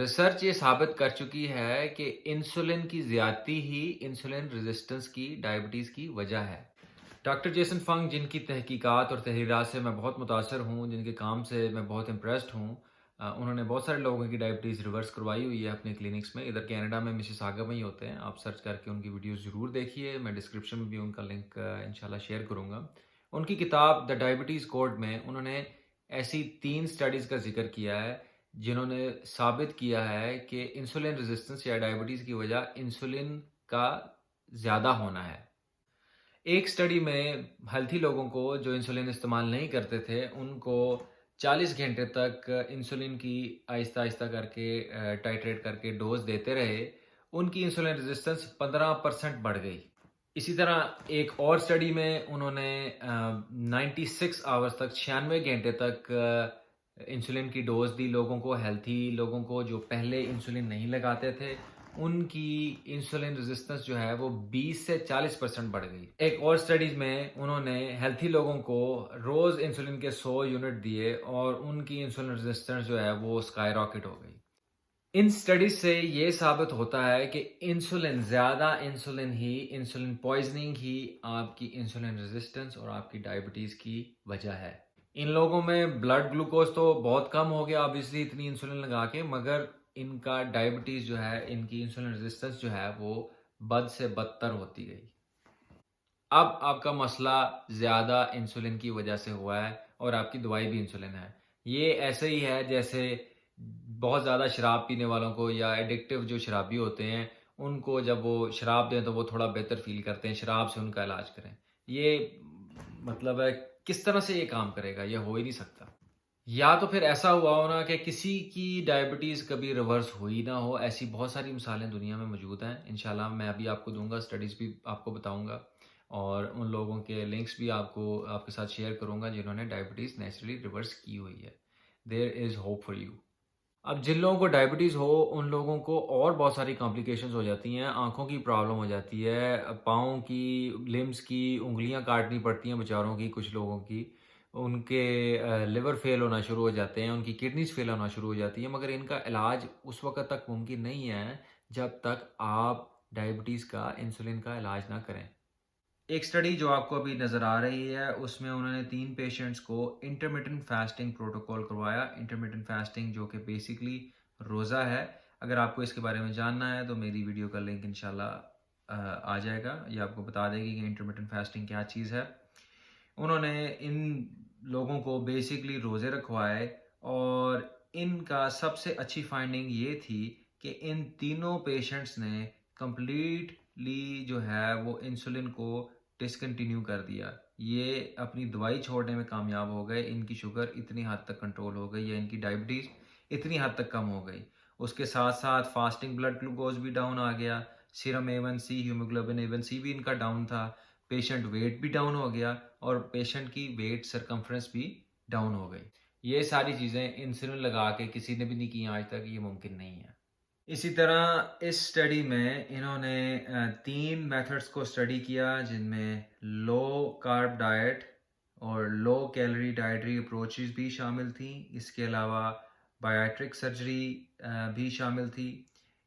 Research یہ ثابت کر چکی ہے کہ انسولن کی زیادتی ہی انسولن ریزسٹنس کی ڈائبٹیز کی وجہ ہے۔ ڈاکٹر جیسن فنگ، جن کی تحقیقات اور تحریرات سے میں بہت متاثر ہوں، جن کے کام سے میں بہت امپریسڈ ہوں، انہوں نے بہت سارے لوگوں کی ڈائبٹیز ریورس کروائی ہوئی ہے اپنے کلینکس میں۔ ادھر کینیڈا میں مسیساگا میں ہی ہوتے ہیں، آپ سرچ کر کے ان کی ویڈیوز ضرور دیکھیے، میں ڈسکرپشن میں بھی ان کا لنک انشاءاللہ شیئر کروں گا۔ ان کی کتاب دا ڈائبٹیز کوڈ میں انہوں نے ایسی 3 اسٹڈیز کا ذکر کیا ہے جنہوں نے ثابت کیا ہے کہ انسولین ریزسٹنس یا ڈائبٹیز کی وجہ انسولین کا زیادہ ہونا ہے۔ ایک اسٹڈی میں ہیلتھی لوگوں کو جو انسولین استعمال نہیں کرتے تھے ان کو 40 گھنٹے تک انسولین کی آہستہ آہستہ کر کے ٹائٹریٹ کر کے ڈوز دیتے رہے، ان کی انسولین ریزسٹنس 15% بڑھ گئی۔ اسی طرح ایک اور اسٹڈی میں انہوں نے 96 آورز تک 96 گھنٹے تک انسولین کی ڈوز دی لوگوں کو، ہیلتھی لوگوں کو جو پہلے انسولین نہیں لگاتے تھے، ان کی انسولین ریزسٹنس جو ہے وہ 20 سے 40% بڑھ گئی۔ ایک اور سٹڈیز میں انہوں نے ہیلتھی لوگوں کو روز انسولین کے 100 یونٹ دیے اور ان کی انسولین ریزسٹنس جو ہے وہ اسکائی راکٹ ہو گئی۔ ان سٹڈیز سے یہ ثابت ہوتا ہے کہ زیادہ انسولین ہی، انسولین پوائزننگ ہی آپ کی انسولین ریزسٹنس اور آپ کی ڈائبٹیز کی وجہ ہے۔ ان لوگوں میں بلڈ گلوکوز تو بہت کم ہو گیا obviously اتنی انسولین لگا کے، مگر ان کا ڈائبٹیز جو ہے، ان کی انسولین ریزسٹنس جو ہے وہ بد سے بدتر ہوتی گئی۔ اب آپ کا مسئلہ زیادہ انسولین کی وجہ سے ہوا ہے اور آپ کی دوائی بھی انسولین ہے۔ یہ ایسے ہی ہے جیسے بہت زیادہ شراب پینے والوں کو یا ایڈکٹیو جو شرابی ہوتے ہیں ان کو جب وہ شراب دیں تو وہ تھوڑا بہتر فیل کرتے ہیں، شراب سے ان کا علاج کریں۔ یہ مطلب ہے کس طرح سے یہ کام کرے گا؟ یہ ہو ہی نہیں سکتا۔ یا تو پھر ایسا ہوا ہونا کہ کسی کی ڈائبٹیز کبھی ریورس ہوئی نہ ہو، ایسی بہت ساری مثالیں دنیا میں موجود ہیں۔ انشاءاللہ میں ابھی آپ کو دوں گا، سٹڈیز بھی آپ کو بتاؤں گا اور ان لوگوں کے لنکس بھی آپ کے ساتھ شیئر کروں گا جنہوں نے ڈائبٹیز نیچرلی ریورس کی ہوئی ہے۔ دیر از ہوپ فار یو۔ اب جن لوگوں کو ڈائبٹیز ہو ان لوگوں کو اور بہت ساری کمپلیکیشنز ہو جاتی ہیں، آنکھوں کی پرابلم ہو جاتی ہے، پاؤں کی، لمبس کی، انگلیاں کاٹنی پڑتی ہیں بیچاروں کی، کچھ لوگوں کی، ان کے لیور فیل ہونا شروع ہو جاتے ہیں، ان کی کڈنیز فیل ہونا شروع ہو جاتی ہیں، مگر ان کا علاج اس وقت تک ممکن نہیں ہے جب تک آپ ڈائبٹیز کا انسولین کا علاج نہ کریں۔ ایک سٹڈی جو آپ کو ابھی نظر آ رہی ہے اس میں انہوں نے 3 پیشنٹس کو انٹرمیٹنٹ فاسٹنگ پروٹوکول کروایا۔ انٹرمیٹنٹ فاسٹنگ جو کہ بیسیکلی روزہ ہے۔ اگر آپ کو اس کے بارے میں جاننا ہے تو میری ویڈیو کا لنک انشاءاللہ آ جائے گا، یہ آپ کو بتا دے گی کہ انٹرمیٹنٹ فاسٹنگ کیا چیز ہے۔ انہوں نے ان لوگوں کو بیسیکلی روزے رکھوائے اور ان کا سب سے اچھی فائنڈنگ یہ تھی کہ ان تینوں پیشنٹس نے کمپلیٹلی جو ہے وہ انسولین کو ڈسکنٹینیو کر دیا۔ یہ اپنی دوائی چھوڑنے میں کامیاب ہو گئے، ان کی شوگر اتنی حد تک کنٹرول ہو گئی یا ان کی ڈائبٹیز اتنی حد تک کم ہو گئی۔ اس کے ساتھ ساتھ فاسٹنگ بلڈ گلوکوز بھی ڈاؤن آ گیا، سیرم A1C، ہیموگلوبن A1C بھی ان کا ڈاؤن تھا، پیشنٹ ویٹ بھی ڈاؤن ہو گیا اور پیشنٹ کی ویٹ سرکمفرنس بھی ڈاؤن ہو گئی۔ یہ ساری چیزیں انسولین لگا کے کسی نے بھی نہیں کی آج تک، یہ ممکن نہیں ہے۔ اسی طرح اس سٹڈی میں انہوں نے 3 میتھڈز کو سٹڈی کیا جن میں لو کارب ڈائٹ اور لو کیلری ڈائٹری اپروچز بھی شامل تھیں۔ اس کے علاوہ بائیٹرک سرجری بھی شامل تھی۔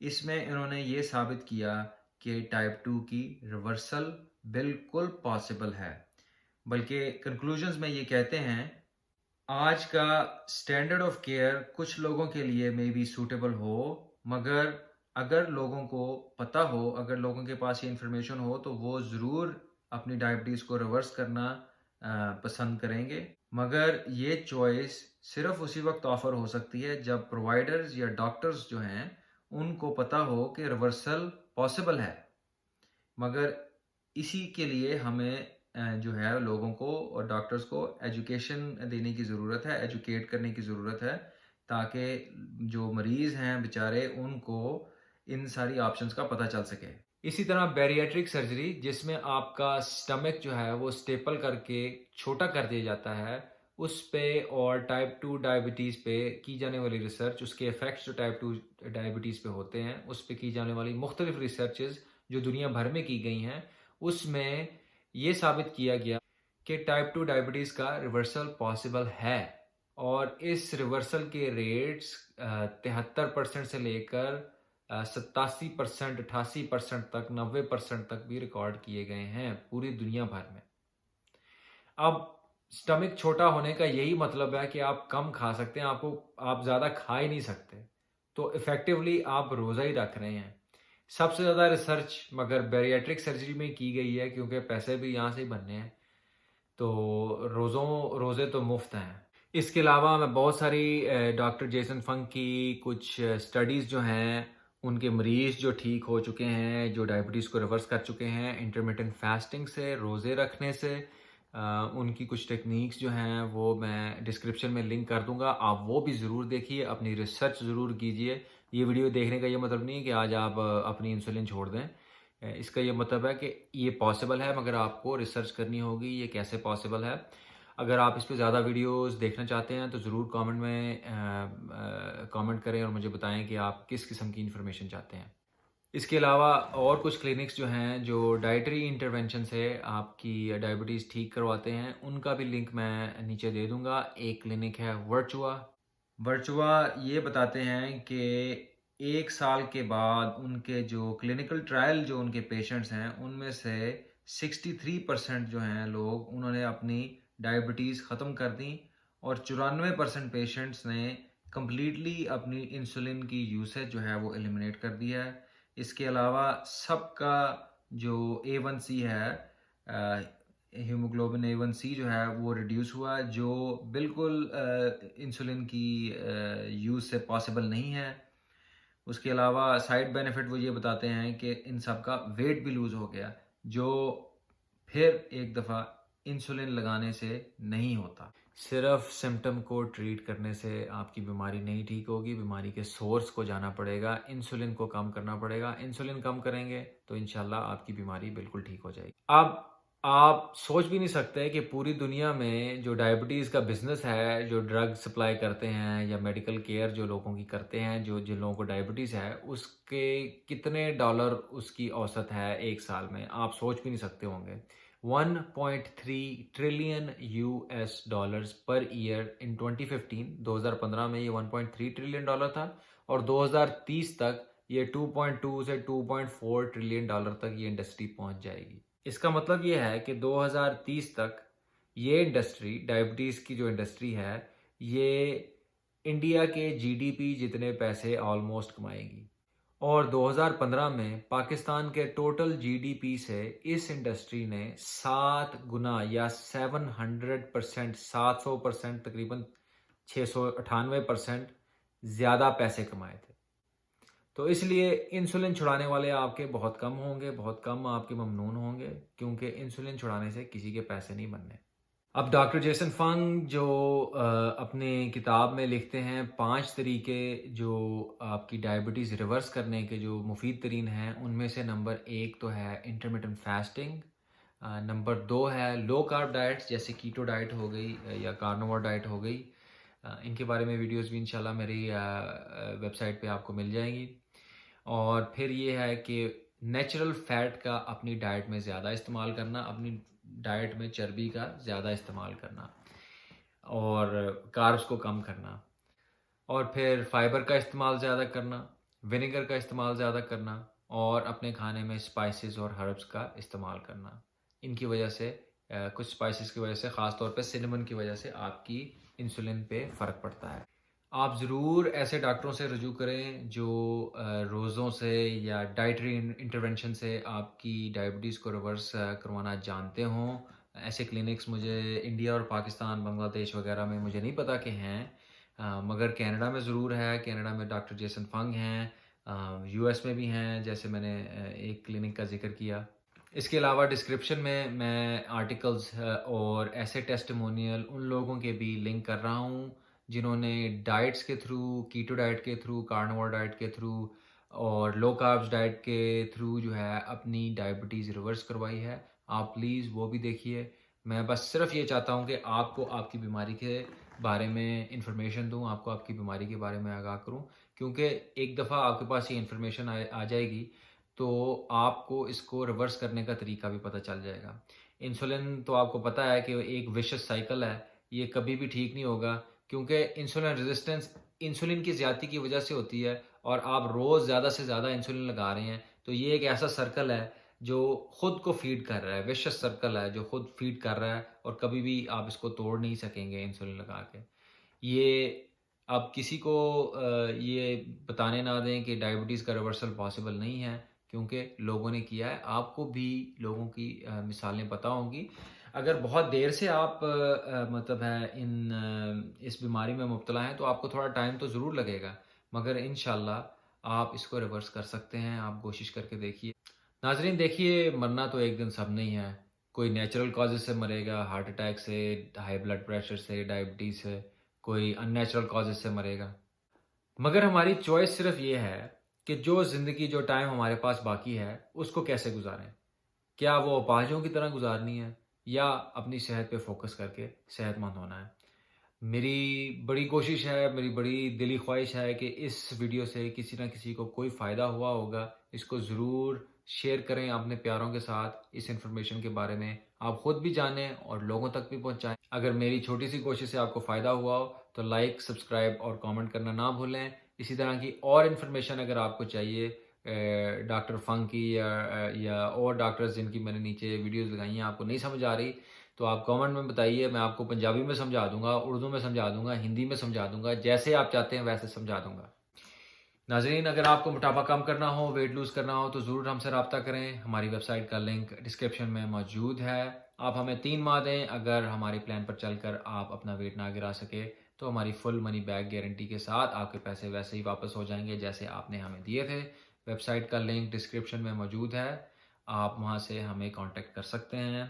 اس میں انہوں نے یہ ثابت کیا کہ ٹائپ 2 کی ریورسل بالکل پاسبل ہے، بلکہ کنکلوژنز میں یہ کہتے ہیں آج کا سٹینڈرڈ آف کیئر کچھ لوگوں کے لیے میں بھی سوٹیبل ہو، مگر اگر لوگوں کو پتہ ہو، اگر لوگوں کے پاس یہ انفارمیشن ہو تو وہ ضرور اپنی ڈائبٹیز کو ریورس کرنا پسند کریں گے، مگر یہ چوائس صرف اسی وقت آفر ہو سکتی ہے جب پرووائڈرز یا ڈاکٹرز جو ہیں ان کو پتہ ہو کہ ریورسل پاسبل ہے۔ مگر اسی کے لیے ہمیں جو ہے لوگوں کو اور ڈاکٹرز کو ایجوکیشن دینے کی ضرورت ہے، ایجوکیٹ کرنے کی ضرورت ہے، تاکہ جو مریض ہیں بیچارے ان کو ان ساری آپشنز کا پتہ چل سکے۔ اسی طرح بیریٹرک سرجری جس میں آپ کا سٹمک جو ہے وہ سٹیپل کر کے چھوٹا کر دیا جاتا ہے، اس پہ اور ٹائپ 2 ڈائبٹیز پہ کی جانے والی ریسرچ، اس کے ایفیکٹس جو ٹائپ 2 ڈائبٹیز پہ ہوتے ہیں اس پہ کی جانے والی مختلف ریسرچز جو دنیا بھر میں کی گئی ہیں، اس میں یہ ثابت کیا گیا کہ ٹائپ 2 ڈائبٹیز کا ریورسل پاسبل ہے۔ اور اس ریورسل کے ریٹس 73% سے لے کر 87%، 88% تک، 90% تک بھی ریکارڈ کیے گئے ہیں پوری دنیا بھر میں۔ اب سٹمک چھوٹا ہونے کا یہی مطلب ہے کہ آپ کم کھا سکتے ہیں، آپ زیادہ کھا ہی نہیں سکتے، تو ایفیکٹولی آپ روزہ ہی رکھ رہے ہیں۔ سب سے زیادہ ریسرچ مگر بیریٹرک سرجری میں کی گئی ہے، کیونکہ پیسے بھی یہاں سے ہی بننے ہیں، تو روزے تو مفت ہیں۔ اس کے علاوہ میں بہت ساری ڈاکٹر جیسن فنگ کی کچھ اسٹڈیز جو ہیں، ان کے مریض جو ٹھیک ہو چکے ہیں، جو ڈائبٹیز کو ریورس کر چکے ہیں انٹرمیٹنٹ فاسٹنگ سے، روزے رکھنے سے، ان کی کچھ ٹیکنیکس جو ہیں وہ میں ڈسکرپشن میں لنک کر دوں گا، آپ وہ بھی ضرور دیکھیے، اپنی ریسرچ ضرور کیجیے۔ یہ ویڈیو دیکھنے کا یہ مطلب نہیں ہے کہ آج آپ اپنی انسولین چھوڑ دیں، اس کا یہ مطلب ہے کہ یہ پاسبل ہے، مگر آپ کو ریسرچ کرنی ہوگی یہ کیسے پاسبل ہے۔ اگر آپ اس پہ زیادہ ویڈیوز دیکھنا چاہتے ہیں تو ضرور کامنٹ میں کامنٹ کریں اور مجھے بتائیں کہ آپ کس قسم کی انفارمیشن چاہتے ہیں۔ اس کے علاوہ اور کچھ کلینکس جو ہیں جو ڈائٹری انٹرونشن سے آپ کی ڈائبٹیز ٹھیک کرواتے ہیں، ان کا بھی لنک میں نیچے دے دوں گا۔ ایک کلینک ہے ورچوا، یہ بتاتے ہیں کہ 1 سال کے بعد ان کے جو کلینکل ٹرائل جو ان کے پیشنٹس ہیں، ان میں سے 63% جو ہیں لوگ، انہوں نے اپنی ڈائبٹیز ختم کر دی، اور 94% پیشنٹس نے کمپلیٹلی اپنی انسولین کی یوسیج جو ہے وہ ایلیمنیٹ کر دی ہے۔ اس کے علاوہ سب کا جو A1C ہے، ہیموگلوبن A1C جو ہے وہ ریڈیوس ہوا، جو بالکل انسولین کی یوز سے پاسبل نہیں ہے۔ اس کے علاوہ سائیڈ بینیفٹ وہ یہ بتاتے ہیں کہ ان سب کا ویٹ بھی لوز ہو گیا، جو پھر ایک دفعہ انسولین لگانے سے نہیں ہوتا۔ صرف سمٹم کو ٹریٹ کرنے سے آپ کی بیماری نہیں ٹھیک ہوگی، بیماری کے سورس کو جانا پڑے گا، انسولین کو کم کرنا پڑے گا۔ انسولین کم کریں گے تو انشاءاللہ آپ کی بیماری بالکل ٹھیک ہو جائے گی۔ اب آپ سوچ بھی نہیں سکتے کہ پوری دنیا میں جو ڈائبٹیز کا بزنس ہے، جو ڈرگ سپلائی کرتے ہیں یا میڈیکل کیئر جو لوگوں کی کرتے ہیں، جن لوگوں کو ڈائبٹیز ہے، اس کے کتنے ڈالر اس کی اوسط ہے ایک سال میں، آپ سوچ بھی نہیں سکتے ہوں گے۔ 1.3 ٹریلین US پر ایئر ان 2015 میں یہ 1.3 ٹریلین ڈالر تھا، اور 2030 تک یہ 2.2 سے 2.4 ٹریلین ڈالر تک یہ انڈسٹری پہنچ جائے گی۔ اس کا مطلب یہ ہے کہ 2030 تک یہ انڈسٹری، ڈائبٹیز کی جو انڈسٹری ہے، یہ انڈیا کے GDP جتنے پیسے آلموسٹ کمائے گی، اور 2015 میں پاکستان کے ٹوٹل GDP سے اس انڈسٹری نے 7 گنا یا 700%، 700%، تقریباً 698% زیادہ پیسے کمائے تھے۔ تو اس لیے انسولین چھڑانے والے آپ کے بہت کم ہوں گے، بہت کم آپ کے ممنون ہوں گے، کیونکہ انسولین چھڑانے سے کسی کے پیسے نہیں بننے۔ اب ڈاکٹر جیسن فنگ جو اپنے کتاب میں لکھتے ہیں 5 طریقے جو آپ کی ڈائبٹیز ریورس کرنے کے جو مفید ترین ہیں، ان میں سے نمبر 1 تو ہے انٹرمیٹنٹ فاسٹنگ، نمبر 2 ہے لو کارب ڈائٹس جیسے کیٹو ڈائٹ ہو گئی یا کارنیوور ڈائٹ ہو گئی۔ ان کے بارے میں ویڈیوز بھی انشاءاللہ میری ویب سائٹ پہ آپ کو مل جائیں گی۔ اور پھر یہ ہے کہ نیچرل فیٹ کا اپنی ڈائٹ میں زیادہ استعمال کرنا، اپنی ڈائٹ میں چربی کا زیادہ استعمال کرنا، اور کاربس کو کم کرنا، اور پھر فائبر کا استعمال زیادہ کرنا، ونیگر کا استعمال زیادہ کرنا، اور اپنے کھانے میں اسپائسز اور ہربس کا استعمال کرنا۔ ان کی وجہ سے کچھ اسپائسز کی وجہ سے، خاص طور پہ سینمن کی وجہ سے آپ کی انسولین پہ فرق پڑتا ہے۔ آپ ضرور ایسے ڈاکٹروں سے رجوع کریں جو روزوں سے یا ڈائٹری انٹرونشن سے آپ کی ڈائبٹیز کو ریورس کروانا جانتے ہوں۔ ایسے کلینکس مجھے انڈیا اور پاکستان، بنگلہ دیش وغیرہ میں مجھے نہیں پتا کہ ہیں، مگر کینیڈا میں ضرور ہے۔ کینیڈا میں ڈاکٹر جیسن فنگ ہیں، US میں بھی ہیں، جیسے میں نے ایک کلینک کا ذکر کیا۔ اس کے علاوہ ڈسکرپشن میں آرٹیکلز اور ایسے ٹیسٹیمونیل ان لوگوں کے بھی لنک کر رہا ہوں جنہوں نے ڈائٹس کے تھرو، کیٹو ڈائٹ کے تھرو، کارنیوور ڈائٹ کے تھرو اور لو کاربز ڈائٹ کے تھرو جو ہے اپنی ڈائبٹیز ریورس کروائی ہے۔ آپ پلیز وہ بھی دیکھیے۔ میں بس صرف یہ چاہتا ہوں کہ آپ کو آپ کی بیماری کے بارے میں انفارمیشن دوں، آپ کو آپ کی بیماری کے بارے میں آگاہ کروں، کیونکہ ایک دفعہ آپ کے پاس یہ انفارمیشن آ جائے گی تو آپ کو اس کو ریورس کرنے کا طریقہ بھی پتہ چل جائے گا۔ انسولین تو آپ کو پتہ ہے کہ ایک ویشس سائیکل ہے، یہ کبھی بھی ٹھیک نہیں ہوگا کیونکہ انسولین ریزسٹنس انسولین کی زیادتی کی وجہ سے ہوتی ہے، اور آپ روز زیادہ سے زیادہ انسولین لگا رہے ہیں، تو یہ ایک ایسا سرکل ہے جو خود کو فیڈ کر رہا ہے، ویشس سرکل ہے جو خود فیڈ کر رہا ہے، اور کبھی بھی آپ اس کو توڑ نہیں سکیں گے انسولین لگا کے۔ یہ آپ کسی کو یہ بتانے نہ دیں کہ ڈائبٹیز کا ریورسل پاسبل نہیں ہے، کیونکہ لوگوں نے کیا ہے۔ آپ کو بھی لوگوں کی مثالیں پتہ ہوں گی۔ اگر بہت دیر سے آپ مطلب ہے اس بیماری میں مبتلا ہیں، تو آپ کو تھوڑا ٹائم تو ضرور لگے گا، مگر انشاءاللہ آپ اس کو ریورس کر سکتے ہیں۔ آپ کوشش کر کے دیکھیے۔ ناظرین دیکھیے، مرنا تو ایک دن سب نہیں ہے۔ کوئی نیچرل کازز سے مرے گا، ہارٹ اٹیک سے، ہائی بلڈ پریشر سے، ڈائبٹیز سے، کوئی ان نیچرل کازز سے مرے گا۔ مگر ہماری چوائس صرف یہ ہے کہ جو زندگی، جو ٹائم ہمارے پاس باقی ہے، اس کو کیسے گزاریں۔ کیا وہ اپاہجوں کی طرح گزارنی ہے، یا اپنی صحت پہ فوکس کر کے صحت مند ہونا ہے۔ میری بڑی کوشش ہے، میری بڑی دلی خواہش ہے کہ اس ویڈیو سے کسی نہ کسی کو کوئی فائدہ ہوا ہوگا۔ اس کو ضرور شیئر کریں اپنے پیاروں کے ساتھ، اس انفارمیشن کے بارے میں آپ خود بھی جانیں اور لوگوں تک بھی پہنچائیں۔ اگر میری چھوٹی سی کوشش سے آپ کو فائدہ ہوا ہو تو لائک، سبسکرائب اور کامنٹ کرنا نہ بھولیں۔ اسی طرح کی اور انفارمیشن اگر آپ کو چاہیے ڈاکٹر فنگ کی یا اور ڈاکٹرز جن کی میں نے نیچے ویڈیوز لگائی ہیں، آپ کو نہیں سمجھ آ رہی تو آپ کامنٹ میں بتائیے، میں آپ کو پنجابی میں سمجھا دوں گا، اردو میں سمجھا دوں گا، ہندی میں سمجھا دوں گا، جیسے آپ چاہتے ہیں ویسے سمجھا دوں گا۔ ناظرین اگر آپ کو موٹاپا کم کرنا ہو، ویٹ لوز کرنا ہو تو ضرور ہم سے رابطہ کریں۔ ہماری ویب سائٹ کا لنک ڈسکرپشن میں موجود ہے۔ آپ ہمیں 3 ماہ دیں، اگر ہمارے پلان پر چل کر آپ اپنا ویٹ نہ گرا سکے تو ہماری فل منی بیک گارنٹی کے ساتھ آپ کے پیسے ویسے ہی واپس ہو جائیں گے جیسے آپ نے ہمیں دیے تھے۔ ویب سائٹ کا لنک ڈسکرپشن میں موجود ہے، آپ وہاں سے ہمیں کانٹیکٹ کر سکتے ہیں۔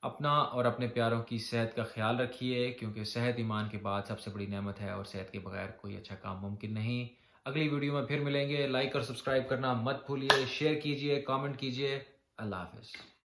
اپنا اور اپنے پیاروں کی صحت کا خیال رکھیے، کیونکہ صحت ایمان کے بعد سب سے بڑی نعمت ہے، اور صحت کے بغیر کوئی اچھا کام ممکن نہیں۔ اگلی ویڈیو میں پھر ملیں گے۔ لائک اور سبسکرائب کرنا مت بھولیے، شیئر کیجیے، کامنٹ کیجیے۔ اللہ حافظ۔